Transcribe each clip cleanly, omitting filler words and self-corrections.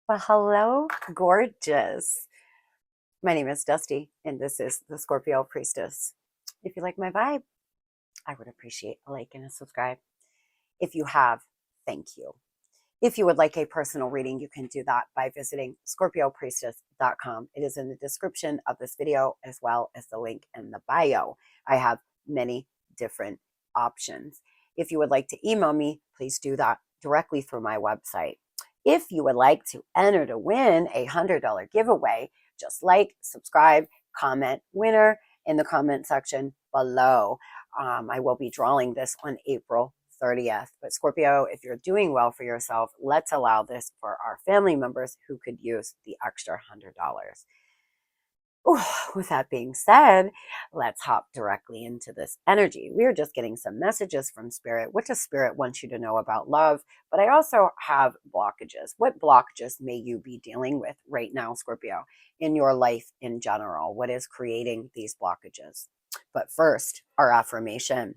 Well, hello, gorgeous. My name is Dusty, and this is the Scorpio Priestess. If you like my vibe, I would appreciate a like and a subscribe. If you have, thank you. If you would like a personal reading, you can do that by visiting scorpiopriestess.com. It is in the description of this video as well as the link in the bio. I have many different options. If you would like to email me, please do that directly through my website. If you would like to enter to win a $100 giveaway, just like, subscribe, comment winner in the comment section below. I will be drawing this on April 30th. But Scorpio, if you're doing well for yourself, let's allow this for our family members who could use the extra $100. With that being said, let's hop directly into this energy. We are just getting some messages from Spirit. What does Spirit want you to know about love? But I also have blockages. What blockages may you be dealing with right now, Scorpio, in your life in general? What is creating these blockages? But first, our affirmation.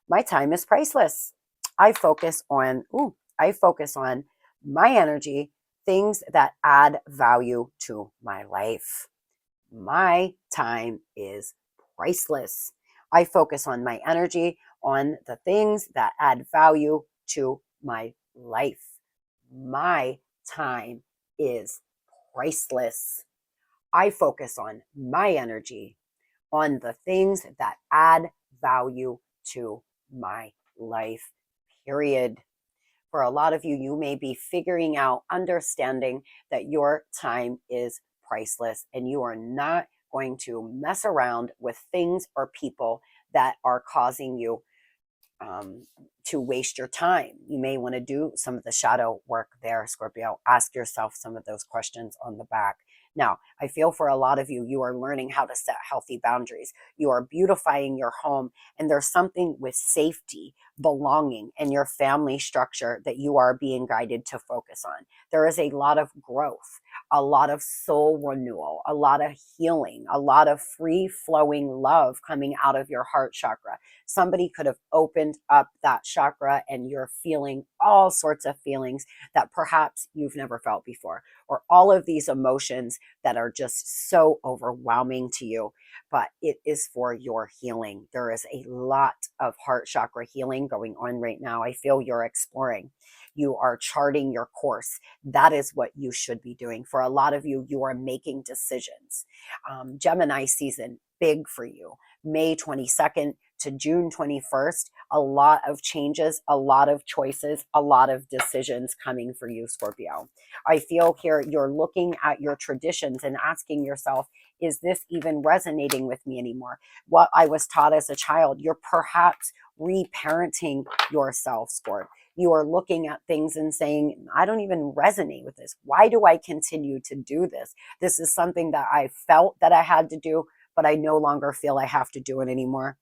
My time is priceless. I focus on my energy, things that add value to my life. My time is priceless. I focus on my energy, on the things that add value to my life. My time is priceless. I focus on my energy, on the things that add value to my life, period. For a lot of you, you may be figuring out, understanding that your time is priceless and you are not going to mess around with things or people that are causing you to waste your time. You may want to do some of the shadow work there, Scorpio. Ask yourself some of those questions on the back. Now, I feel for a lot of you, you are learning how to set healthy boundaries. You are beautifying your home, and there's something with safety, belonging, and your family structure that you are being guided to focus on. There is a lot of growth, a lot of soul renewal, a lot of healing, a lot of free-flowing love coming out of your heart chakra. Somebody could have opened up that chakra and you're feeling all sorts of feelings that perhaps you've never felt before, or all of these emotions that are just so overwhelming to you, but it is for your healing. There is a lot of heart chakra healing going on right now. I feel you're exploring. You are charting your course. That is what you should be doing. For a lot of you, you are making decisions. Gemini season, big for you. May 22nd to June 21st, a lot of changes, a lot of choices, a lot of decisions coming for you, Scorpio. I feel here you're looking at your traditions and asking yourself, is this even resonating with me anymore? What I was taught as a child, you're perhaps reparenting yourself, Scorp. You are looking at things and saying, I don't even resonate with this. Why do I continue to do this? This is something that I felt that I had to do, but I no longer feel I have to do it anymore.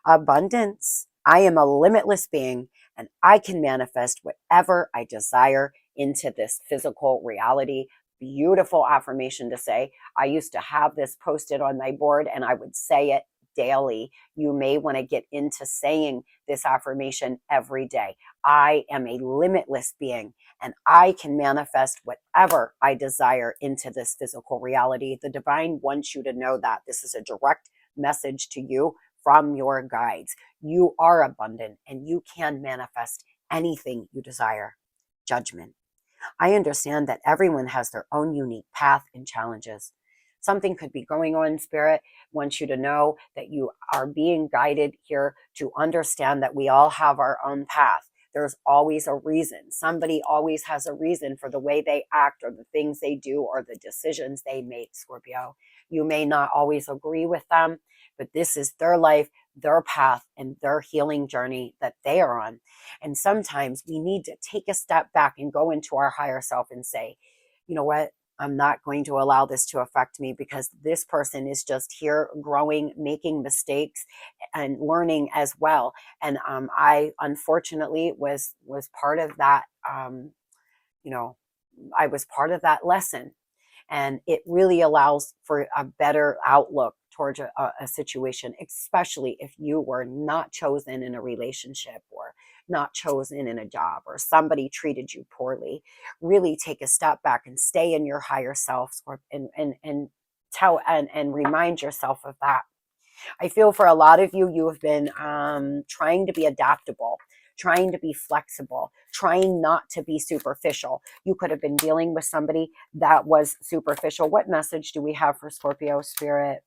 Abundance. I am a limitless being and I can manifest whatever I desire into this physical reality. Beautiful affirmation to say. I used to have this posted on my board and I would say it daily. You may want to get into saying this affirmation every day. I am a limitless being and I can manifest whatever I desire into this physical reality. The divine wants you to know that. This is a direct message to you from your guides. You are abundant and you can manifest anything you desire. Judgment. I understand that everyone has their own unique path and challenges. Something could be going on, Spirit wants you to know that you are being guided here to understand that we all have our own path. There's always a reason. Somebody always has a reason for the way they act or the things they do or the decisions they make, Scorpio. You may not always agree with them, but this is their life, their path, and their healing journey that they are on. And sometimes we need to take a step back and go into our higher self and say, you know what? I'm not going to allow this to affect me because this person is just here growing, making mistakes and learning as well. And I unfortunately was part of that, I was part of that lesson. And it really allows for a better outlook towards a situation, especially if you were not chosen in a relationship or not chosen in a job or somebody treated you poorly, really take a step back and stay in your higher self, and tell and remind yourself of that. I feel for a lot of you, you have been trying to be adaptable, trying to be flexible, trying not to be superficial. You could have been dealing with somebody that was superficial. What message do we have for Scorpio spirit?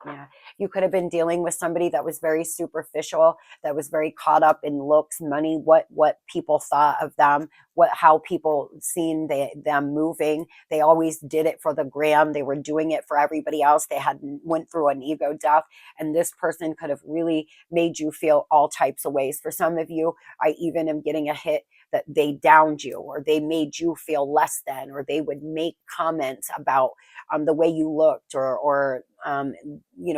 Yeah, you could have been dealing with somebody that was very superficial, that was very caught up in looks, money, what people thought of them, how people seen them moving. They always did it for the gram. They were doing it for everybody else. They had went through an ego death, and this person could have really made you feel all types of ways. For some of you, I even am getting a hit that they downed you, or they made you feel less than, or they would make comments about the way you looked, or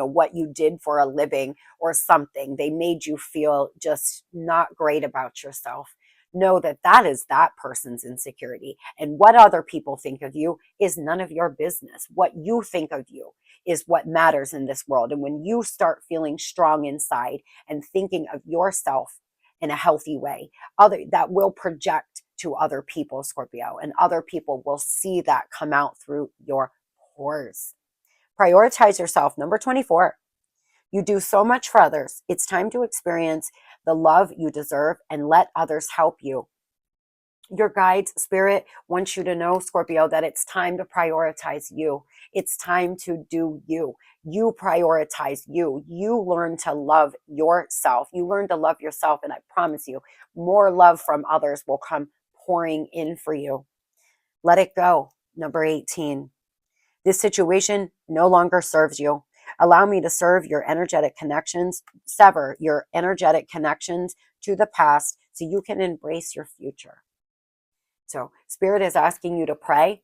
what you did for a living or something. They made you feel just not great about yourself. Know that that is that person's insecurity, and what other people think of you is none of your business. What you think of you is what matters in this world. And when you start feeling strong inside and thinking of yourself in a healthy way, that will project to other people, Scorpio, and other people will see that come out through your pores. Prioritize yourself. Number 24. You do so much for others. It's time to experience the love you deserve and let others help you. Your guides, spirit wants you to know, Scorpio, that it's time to prioritize you. It's time to do you. You prioritize you. You learn to love yourself. You learn to love yourself, and I promise you, more love from others will come pouring in for you. Let it go. Number 18. This situation no longer serves you. Allow me to serve your energetic connections, sever your energetic connections to the past so you can embrace your future. So Spirit is asking you to pray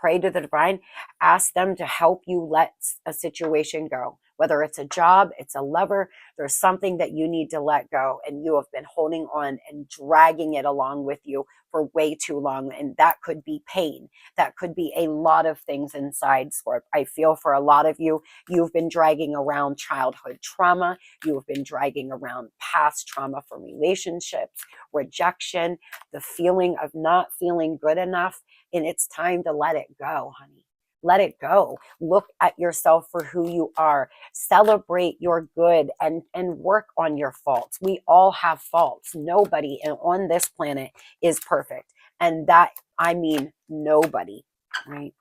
to the divine, ask them to help you let a situation go. Whether it's a job, it's a lover, there's something that you need to let go, and you have been holding on and dragging it along with you for way too long. And that could be pain. That could be a lot of things inside, Scorp. I feel for a lot of you, you've been dragging around childhood trauma. You have been dragging around past trauma from relationships, rejection, the feeling of not feeling good enough. And it's time to let it go, honey. Let it go. Look at yourself for who you are. Celebrate your good and work on your faults. We all have faults. Nobody on this planet is perfect. And that, I mean, nobody, right?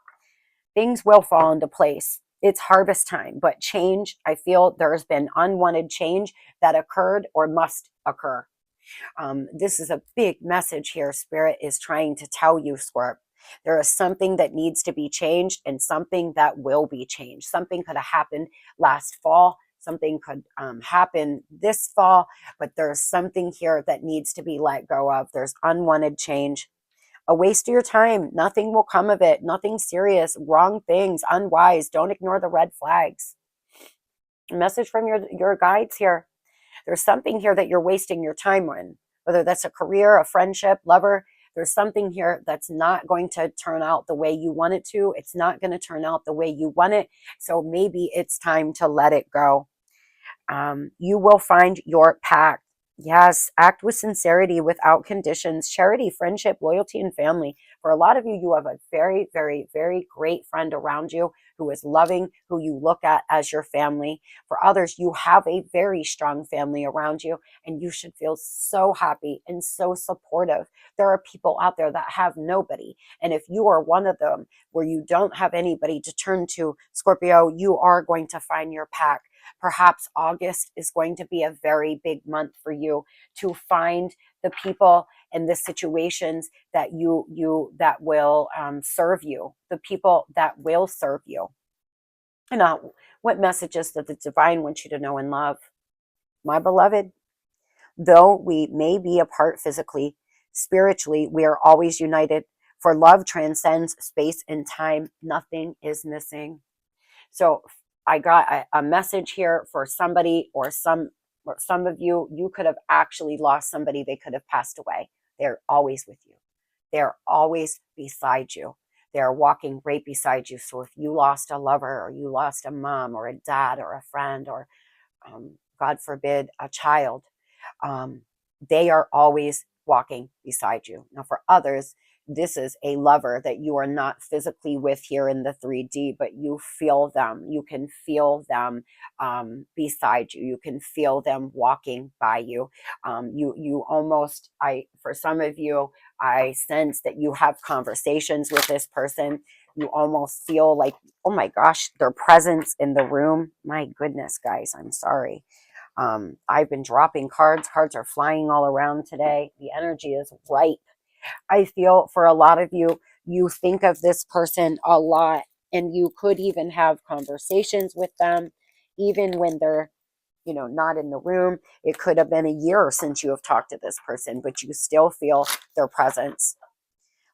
Things will fall into place. It's harvest time, but change, I feel there's been unwanted change that occurred or must occur. This is a big message here. Spirit is trying to tell you, Scorp. There is something that needs to be changed and something that will be changed. Something could have happened last fall. Something could happen this fall, but there's something here that needs to be let go of. There's unwanted change. A waste of your time. Nothing will come of it. Nothing serious. Wrong things. Unwise. Don't ignore the red flags. A message from your guides here. There's something here that you're wasting your time on, whether that's a career, a friendship, lover. There's something here that's not going to turn out the way you want it to. It's not going to turn out the way you want it. So maybe it's time to let it go. You will find your path. Yes, act with sincerity without conditions. Charity, friendship, loyalty, and family. For a lot of you, you have a very, very, very great friend around you who is loving, who you look at as your family. For others, you have a very strong family around you, and you should feel so happy and so supportive. There are people out there that have nobody. And if you are one of them where you don't have anybody to turn to, Scorpio, you are going to find your pack. Perhaps August is going to be a very big month for you to find the people and the situations that that will serve you, the people that will serve you. And what messages does the divine want you to know and love? My beloved, though we may be apart physically, spiritually, we are always united. For love transcends space and time. Nothing is missing. So I got a message here for somebody or some of you. You could have actually lost somebody. They could have passed away. They're always with you. They're always beside you. They're walking right beside you. So if you lost a lover, or you lost a mom or a dad or a friend, or God forbid, a child, They are always walking beside you. Now, for others, this is a lover that you are not physically with here in the 3D, but you feel them. You can feel them beside you. You can feel them walking by you. You almost, for some of you, I sense that you have conversations with this person. You almost feel like, oh my gosh, their presence in the room. My goodness, guys, I'm sorry. I've been dropping cards. Cards are flying all around today. The energy is right. I feel for a lot of you, you think of this person a lot, and you could even have conversations with them, even when they're, not in the room. It could have been a year since you have talked to this person, but you still feel their presence.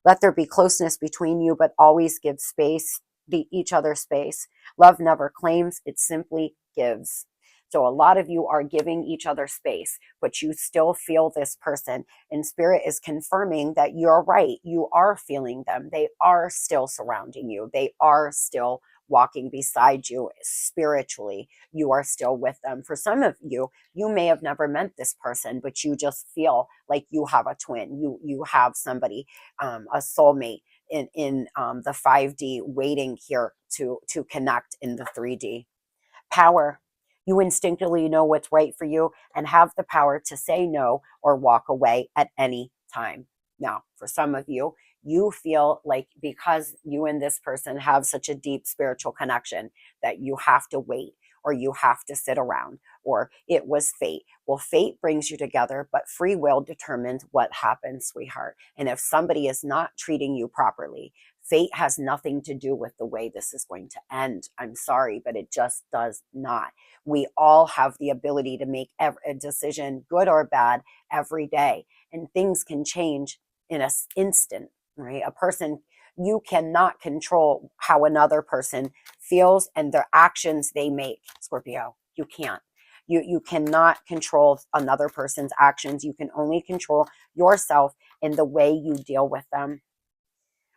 Let there be closeness between you, but always give space, each other space. Love never claims, it simply gives. So a lot of you are giving each other space, but you still feel this person. And Spirit is confirming that you're right. You are feeling them. They are still surrounding you. They are still walking beside you spiritually. You are still with them. For some of you, you may have never met this person, but you just feel like you have a twin. You have somebody, a soulmate in the 5D waiting here to connect in the 3D. Power. You instinctively know what's right for you and have the power to say no or walk away at any time. Now, for some of you, you feel like because you and this person have such a deep spiritual connection that you have to wait, or you have to sit around, or it was fate. Well, fate brings you together, but free will determines what happens, sweetheart. And if somebody is not treating you properly, fate has nothing to do with the way this is going to end. I'm sorry, but it just does not. We all have the ability to make a decision, good or bad, every day. And things can change in an instant, right? A person, you cannot control how another person feels and the actions they make, Scorpio. You can't. You cannot control another person's actions. You can only control yourself in the way you deal with them.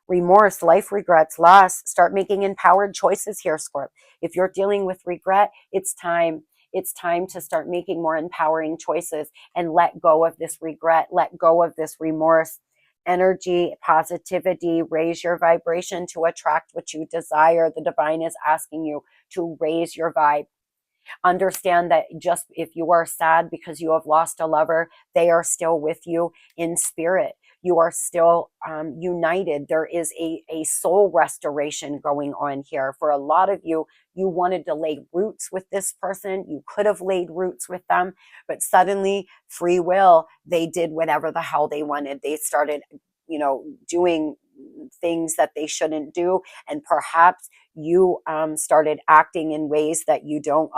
Remorse, life regrets, loss. Start making empowered choices here, Scorp. If you're dealing with regret, it's time. It's time to start making more empowering choices and let go of this regret, let go of this remorse. Energy, positivity, raise your vibration to attract what you desire. The divine is asking you to raise your vibe. Understand that just if you are sad because you have lost a lover, they are still with you in spirit. You are still united. There is a soul restoration going on here. For a lot of you, you wanted to lay roots with this person. You could have laid roots with them, but suddenly, free will, they did whatever the hell they wanted. They started, doing things that they shouldn't do. And perhaps you started acting in ways that you don't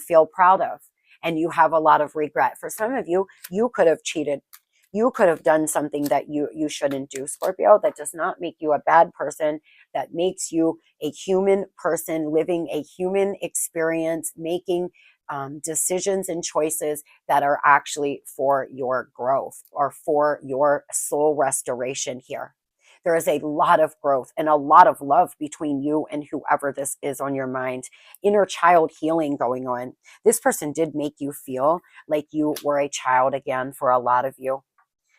feel proud of. And you have a lot of regret. For some of you, you could have cheated. You could have done something that you shouldn't do, Scorpio. That does not make you a bad person. That makes you a human person living a human experience, making decisions and choices that are actually for your growth or for your soul restoration here. There is a lot of growth and a lot of love between you and whoever this is on your mind. Inner child healing going on. This person did make you feel like you were a child again for a lot of you,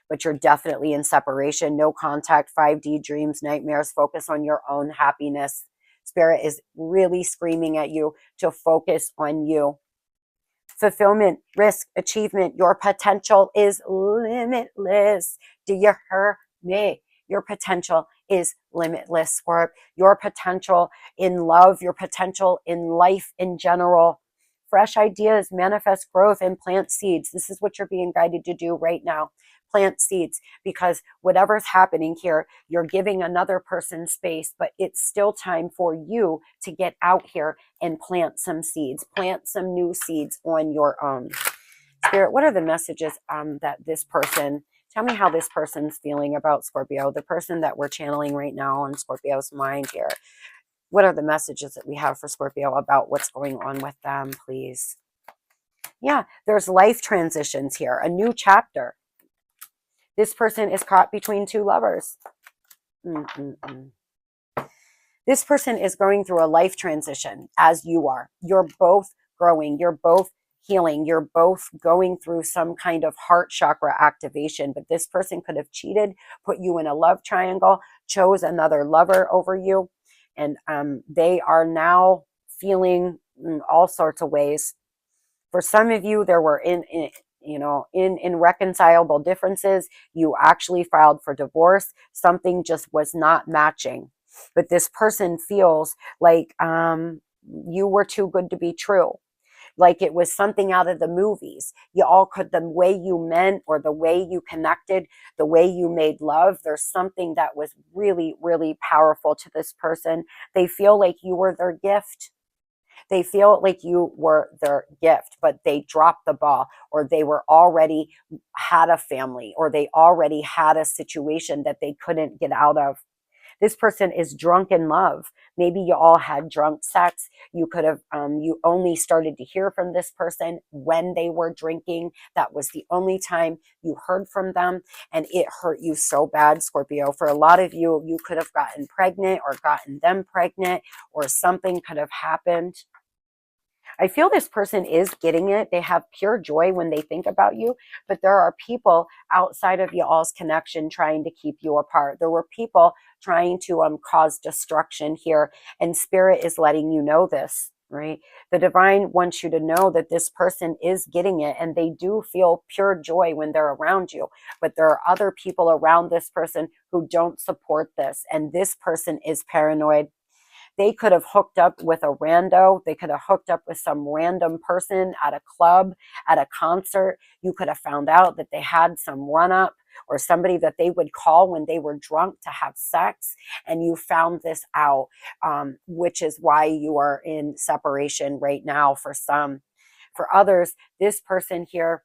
but you're definitely in separation. No contact, 5D dreams, nightmares. Focus on your own happiness. Spirit is really screaming at you to focus on you. Fulfillment, risk, achievement. Your potential is limitless. Do you hear me? Your potential is limitless, Scorp. Your potential in love, your potential in life in general. Fresh ideas, manifest growth, and plant seeds. This is what you're being guided to do right now. Plant seeds, because whatever's happening here, you're giving another person space, but it's still time for you to get out here and plant some seeds, plant some new seeds on your own. Spirit, what are the messages that this person, tell me how this person's feeling about Scorpio, the person that we're channeling right now on Scorpio's mind here. What are the messages that we have for Scorpio about what's going on with them, please? Yeah, there's life transitions here, a new chapter. This person is caught between two lovers. This person is going through a life transition as you are. You're both growing. You're both healing. You're both going through some kind of heart chakra activation, but this person could have cheated, put you in a love triangle, chose another lover over you, and they are now feeling all sorts of ways. For some of you, there were in irreconcilable differences. You actually filed for divorce. Something just was not matching. But this person feels like you were too good to be true. Like it was something out of the movies. You all could, the way you meant or the way you connected, the way you made love, there's something that was really, really powerful to this person. They feel like you were their gift. They feel like you were their gift, but they dropped the ball, or they were already had a family, or they already had a situation that they couldn't get out of. This person is drunk in love. Maybe you all had drunk sex. You could have, you only started to hear from this person when they were drinking. That was the only time you heard from them, and it hurt you so bad, Scorpio. For a lot of you, you could have gotten pregnant or gotten them pregnant, or something could have happened. I feel this person is getting it. They have pure joy when they think about you, but there are people outside of y'all's connection trying to keep you apart. There were people trying to cause destruction here, and Spirit is letting you know this, right? The divine wants you to know that this person is getting it, and they do feel pure joy when they're around you, but there are other people around this person who don't support this, and this person is paranoid. They could have hooked up with a rando. They could have hooked up with some random person at a club, at a concert. You could have found out that they had some run up, or somebody that they would call when they were drunk to have sex. And you found this out, which is why you are in separation right now for some. For others, this person here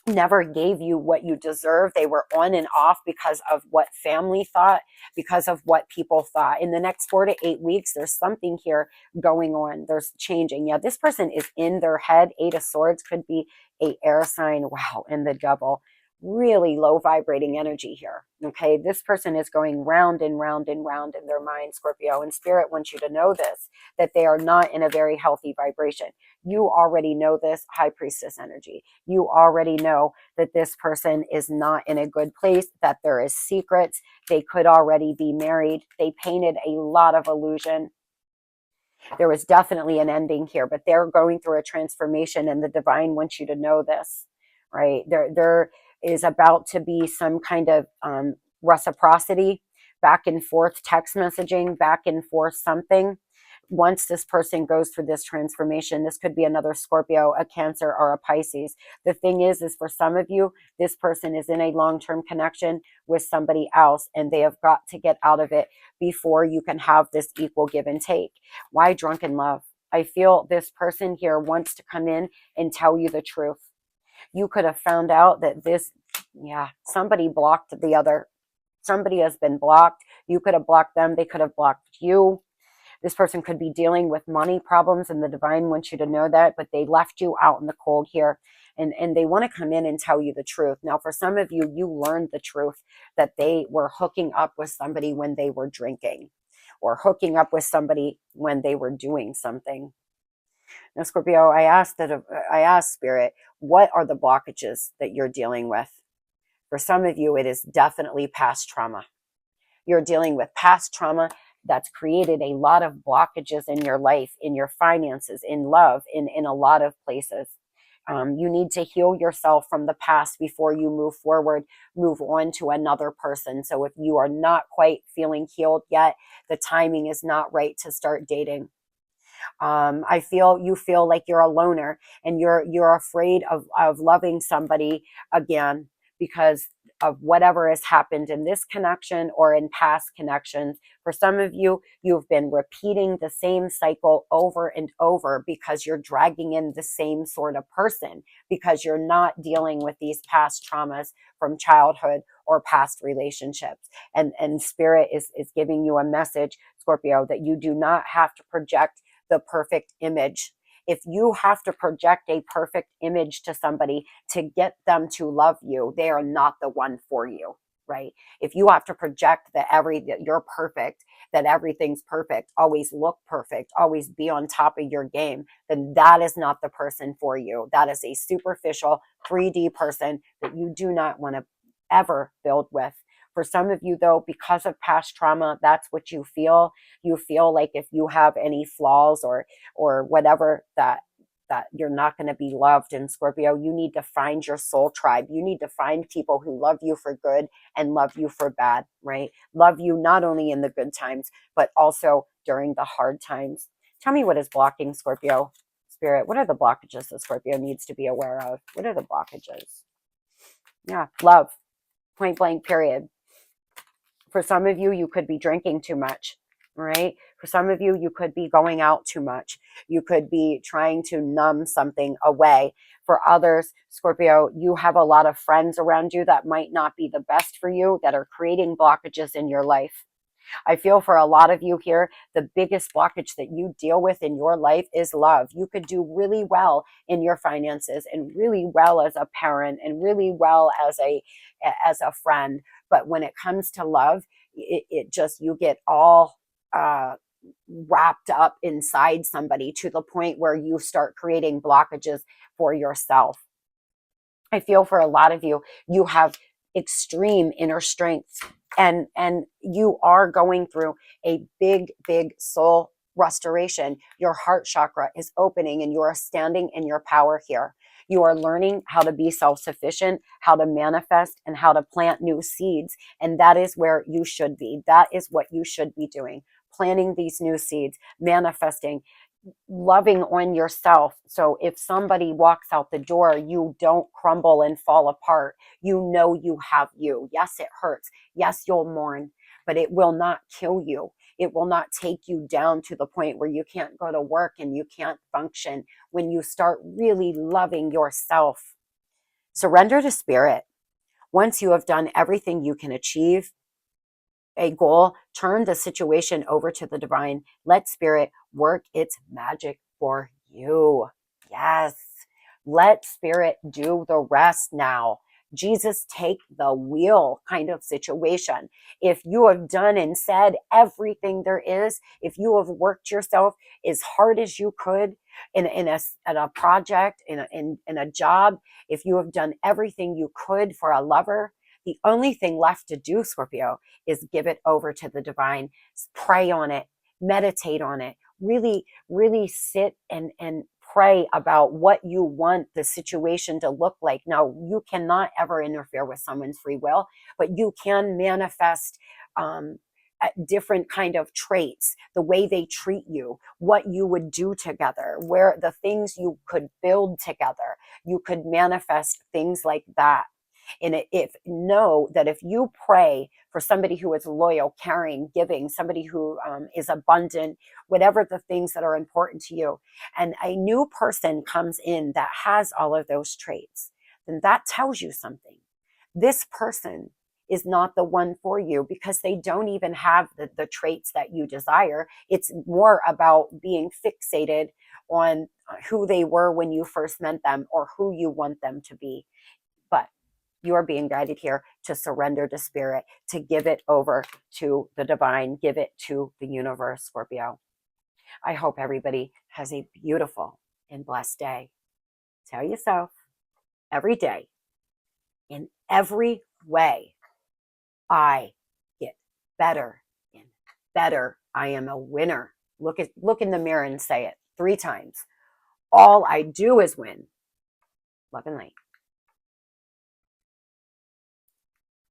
never gave you what you deserve. They were on and off because of what family thought, because of what people thought. In the next 4 to 8 weeks, there's something here going on. There's changing. Yeah, this person is in their head. 8 of Swords could be a air sign. Wow, and the Devil. Really low vibrating energy here. Okay, this person is going round and round and round in their mind, Scorpio, and Spirit wants you to know this, that they are not in a very healthy vibration. You already know this, High Priestess energy. You already know that this person is not in a good place, that there is secrets. They could already be married. They painted a lot of illusion. There was definitely an ending here, but they're going through a transformation, and the divine wants you to know this, right? There is about to be some kind of reciprocity, back and forth text messaging, back and forth something. Once this person goes through this transformation, this could be another Scorpio, a Cancer, or a Pisces. The thing is for some of you, this person is in a long-term connection with somebody else, and they have got to get out of it before you can have this equal give and take. Why drunken love? I feel this person here wants to come in and tell you the truth. You could have found out that somebody blocked the other. Somebody has been blocked. You could have blocked them. They could have blocked you. This person could be dealing with money problems, and the divine wants you to know that, but they left you out in the cold here, and they want to come in and tell you the truth. Now, for some of you, you learned the truth, that they were hooking up with somebody when they were drinking, or hooking up with somebody when they were doing something. Now, Scorpio, I asked Spirit, what are the blockages that you're dealing with? For some of you, it is definitely past trauma. You're dealing with past trauma that's created a lot of blockages in your life, in your finances, in love, in a lot of places. You need to heal yourself from the past before you move forward, move on to another person. So if you are not quite feeling healed yet, the timing is not right to start dating. I feel you feel like you're a loner, and you're afraid of loving somebody again because of whatever has happened in this connection or in past connections. For some of you, you've been repeating the same cycle over and over because you're dragging in the same sort of person, because you're not dealing with these past traumas from childhood or past relationships. And Spirit is giving you a message, Scorpio, that you do not have to project the perfect image. If you have to project a perfect image to somebody to get them to love you, they are not the one for you. right? If you have to project that you're perfect, that everything's perfect, always look perfect, always be on top of your game, then that is not the person for you. That is a superficial 3D person that you do not want to ever build with. For some of you, though, because of past trauma, that's what you feel. You feel like if you have any flaws or whatever, that you're not going to be loved. In Scorpio, you need to find your soul tribe. You need to find people who love you for good and love you for bad, right? Love you not only in the good times, but also during the hard times. Tell me what is blocking Scorpio spirit. What are the blockages that Scorpio needs to be aware of? What are the blockages? Yeah, love, point blank, period. For some of you, you could be drinking too much, right? For some of you, you could be going out too much. You could be trying to numb something away. For others, Scorpio, you have a lot of friends around you that might not be the best for you, that are creating blockages in your life. I feel for a lot of you here, the biggest blockage that you deal with in your life is love. You could do really well in your finances and really well as a parent and really well as a friend. But when it comes to love, it just, you get all wrapped up inside somebody to the point where you start creating blockages for yourself. I feel for a lot of you, you have extreme inner strength, and you are going through a big soul restoration. Your heart chakra is opening and you are standing in your power here. You are learning how to be self-sufficient, how to manifest, and how to plant new seeds. And that is where you should be. That is what you should be doing. Planting these new seeds, manifesting, loving on yourself. So if somebody walks out the door, you don't crumble and fall apart. You know you have you. Yes, it hurts. Yes, you'll mourn, but it will not kill you. It will not take you down to the point where you can't go to work and you can't function. When you start really loving yourself, surrender to spirit. Once you have done everything you can achieve, a goal, turn the situation over to the divine. Let spirit work its magic for you. Yes. Let spirit do the rest now. Jesus, take the wheel kind of situation. If you have done and said everything there is, if you have worked yourself as hard as you could in a project, in a job, if you have done everything you could for a lover, the only thing left to do, Scorpio, is give it over to the divine. Pray on it, meditate on it, really sit and pray about what you want the situation to look like. Now, you cannot ever interfere with someone's free will, but you can manifest different kind of traits, the way they treat you, what you would do together, where the things you could build together. You could manifest things like that. And know that if you pray for somebody who is loyal, caring, giving, somebody who is abundant, whatever the things that are important to you, and a new person comes in that has all of those traits, then that tells you something. This person is not the one for you because they don't even have the traits that you desire. It's more about being fixated on who they were when you first met them or who you want them to be. But you are being guided here to surrender to spirit, to give it over to the divine, give it to the universe, Scorpio. I hope everybody has a beautiful and blessed day. Tell yourself every day, in every way, I get better and better. I am a winner. Look in the mirror and say it 3 times. All I do is win. Love and light.